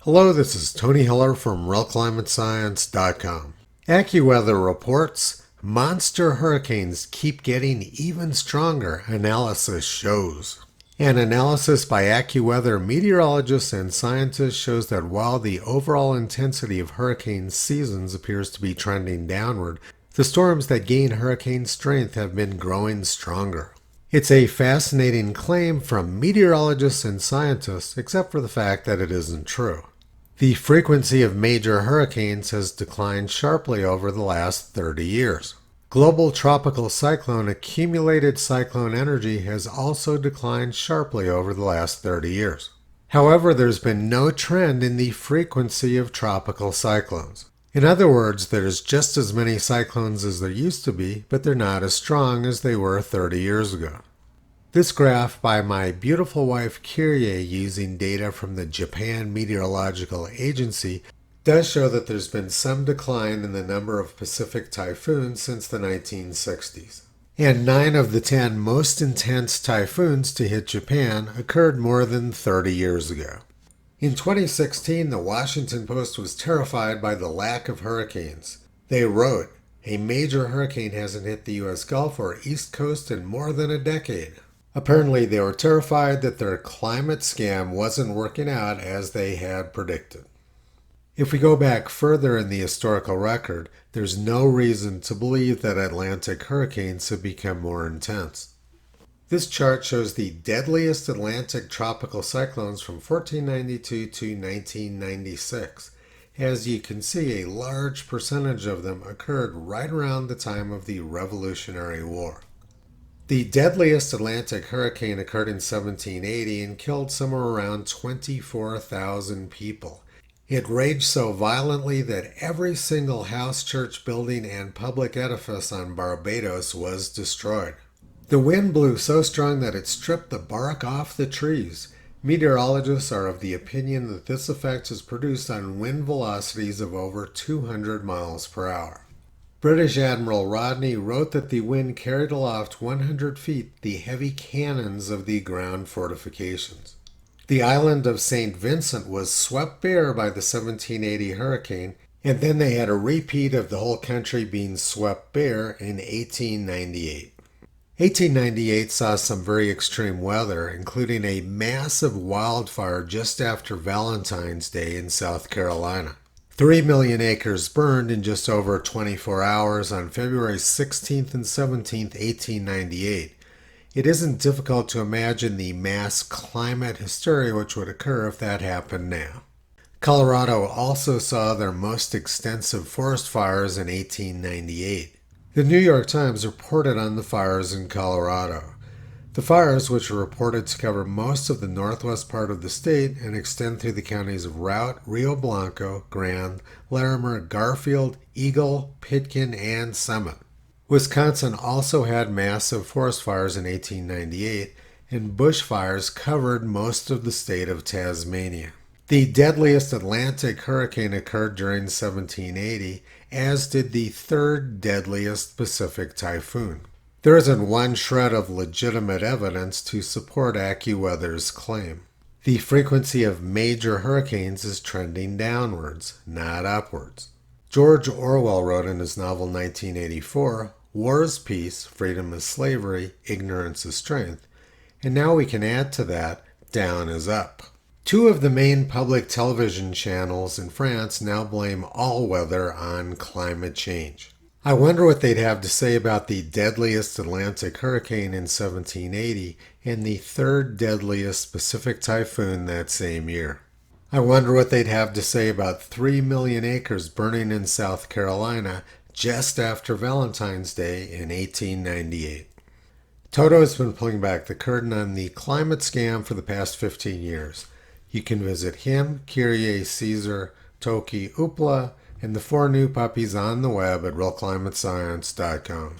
Hello, this is Tony Hiller from RealClimateScience.com. AccuWeather reports monster hurricanes keep getting even stronger, analysis shows. An analysis by AccuWeather meteorologists and scientists shows that while the overall intensity of hurricane seasons appears to be trending downward, the storms that gain hurricane strength have been growing stronger. It's a fascinating claim from meteorologists and scientists, except for the fact that it isn't true. The frequency of major hurricanes has declined sharply over the last 30 years. Global tropical cyclone accumulated cyclone energy has also declined sharply over the last 30 years. However, there's been no trend in the frequency of tropical cyclones. In other words, there's just as many cyclones as there used to be, but they're not as strong as they were 30 years ago. This graph by my beautiful wife Kyrie using data from the Japan Meteorological Agency does show that there's been some decline in the number of Pacific typhoons since the 1960s. And 9 of the 10 most intense typhoons to hit Japan occurred more than 30 years ago. In 2016, the Washington Post was terrified by the lack of hurricanes. They wrote, "A major hurricane hasn't hit the U.S. Gulf or East Coast in more than a decade." Apparently, they were terrified that their climate scam wasn't working out as they had predicted. If we go back further in the historical record, there's no reason to believe that Atlantic hurricanes have become more intense. This chart shows the deadliest Atlantic tropical cyclones from 1492 to 1996. As you can see, a large percentage of them occurred right around the time of the Revolutionary War. The deadliest Atlantic hurricane occurred in 1780 and killed somewhere around 24,000 people. It raged so violently that every single house, church, building, and public edifice on Barbados was destroyed. The wind blew so strong that it stripped the bark off the trees. Meteorologists are of the opinion that this effect is produced on wind velocities of over 200 miles per hour. British Admiral Rodney wrote that the wind carried aloft 100 feet the heavy cannons of the ground fortifications. The island of St. Vincent was swept bare by the 1780 hurricane, and then they had a repeat of the whole country being swept bare in 1898. 1898 saw some very extreme weather, including a massive wildfire just after Valentine's Day in South Carolina. 3 million acres burned in just over 24 hours on February 16th and 17th, 1898. It isn't difficult to imagine the mass climate hysteria which would occur if that happened now. Colorado also saw their most extensive forest fires in 1898. The New York Times reported on the fires in Colorado. The fires, which are reported to cover most of the northwest part of the state and extend through the counties of Routt, Rio Blanco, Grand, Larimer, Garfield, Eagle, Pitkin, and Summit. Wisconsin also had massive forest fires in 1898, and bushfires covered most of the state of Tasmania. The deadliest Atlantic hurricane occurred during 1780, as did the third deadliest Pacific typhoon. There isn't one shred of legitimate evidence to support AccuWeather's claim. The frequency of major hurricanes is trending downwards, not upwards. George Orwell wrote in his novel 1984, "War is peace, freedom is slavery, ignorance is strength," and now we can add to that, down is up. 2 of the main public television channels in France now blame all weather on climate change. I wonder what they'd have to say about the deadliest Atlantic hurricane in 1780 and the third deadliest Pacific typhoon that same year. I wonder what they'd have to say about 3 million acres burning in South Carolina just after Valentine's Day in 1898. Toto has been pulling back the curtain on the climate scam for the past 15 years. You can visit him, Kyrie, Caesar, Toki, Upla, and the 4 new puppies on the web at RealClimateScience.com.